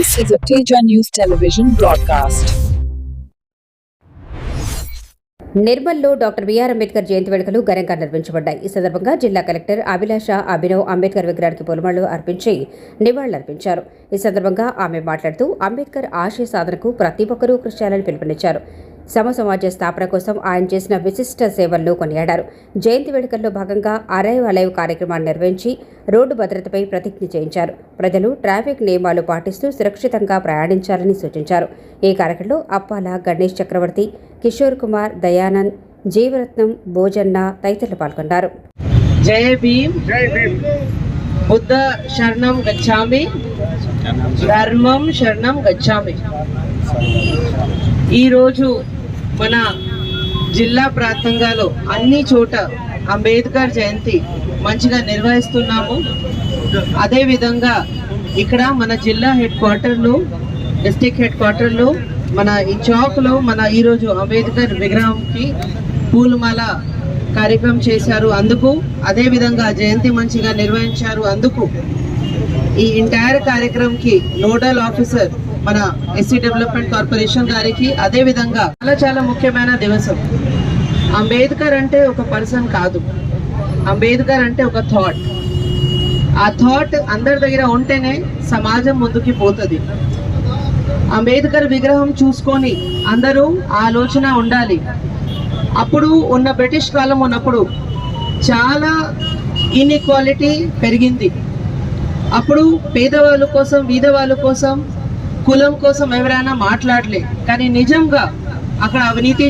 This is a Teja News Television broadcast. నిర్మల్లో doctor BR Ambedkar జయంతి వేడుకలు ఘనంగా నిర్వహించబడ్డాయి. ఈ సందర్భంగా జిల్లా కలెక్టర్ అభిలాష అభినవ్ అంబేద్కర్ విగ్రహానికి పూలమాలలు అర్పించి నివాళులర్పించారు. ఈ సందర్భంగా ఆమె మాట్లాడుతూ అంబేద్కర్ ఆశయ సాధనకు ప్రతి ఒక్కరూ కృషి చేయాలని పిలుపునిచ్చారు. సమాజ స్థాపన కోసం ఆయన చేసిన విశిష్ట సేవలను కొనియాడారు. జయంతి వేడుకల్లో భాగంగా అరైవ్ అలైవ్ కార్యక్రమాన్ని నిర్వహించి రోడ్డు భద్రతపై ప్రతిజ్ఞ చేయించారు. ప్రజలు ట్రాఫిక్ నియమాలు పాటిస్తూ సురక్షితంగా ప్రయాణించాలని సూచించారు. ఈ కార్యక్రమంలో అప్పాల గణేష్ చక్రవర్తి, కిషోర్ కుమార్, దయానంద్, జీవరత్నం, భోజన్న తదితరులు పాల్గొన్నారు. జై భీమ్, బుద్ధ శరణం గచ్చామి, ధర్మం శరణం గచ్చామి. ఈరోజు మన జిల్లా ప్రాంతంగాలో అన్ని చోట అంబేద్కర్ జయంతి మంచిగా నిర్వహిస్తున్నాము. అదేవిధంగా ఇక్కడ మన జిల్లా హెడ్ క్వార్టర్లో, డిస్ట్రిక్ట్ హెడ్ క్వార్టర్లో, మన ఈ చౌక్లో మన ఈరోజు అంబేద్కర్ విగ్రహంకి పూలమాల కార్యక్రమం చేశారు. అందుకు అదేవిధంగా జయంతి మంచిగా నిర్వహించారు. అందుకు ఈ ఎంటైర్ కార్యక్రమంకి నోడల్ ఆఫీసర్ మన ఎస్సీ డెవలప్మెంట్ కార్పొరేషన్ గారికి, అదేవిధంగా చాలా ముఖ్యమైన దివసం. అంబేద్కర్ అంటే ఒక పర్సన్ కాదు, అంబేద్కర్ అంటే ఒక థాట్. ఆ థాట్ అందరి దగ్గర ఉంటేనే సమాజం ముందుకి పోతుంది. అంబేద్కర్ విగ్రహం చూసుకొని అందరూ ఆలోచన ఉండాలి. అప్పుడు ఉన్న బ్రిటిష్ కాలం ఉన్నప్పుడు చాలా ఇన్ఈక్వాలిటీ పెరిగింది. అప్పుడు పేదవాళ్ళ కోసం, బీదవాళ్ళ కోసం, కులం కోసం ఎవరైనా మాట్లాడలే. కానీ నిజంగా అక్కడ అవినీతి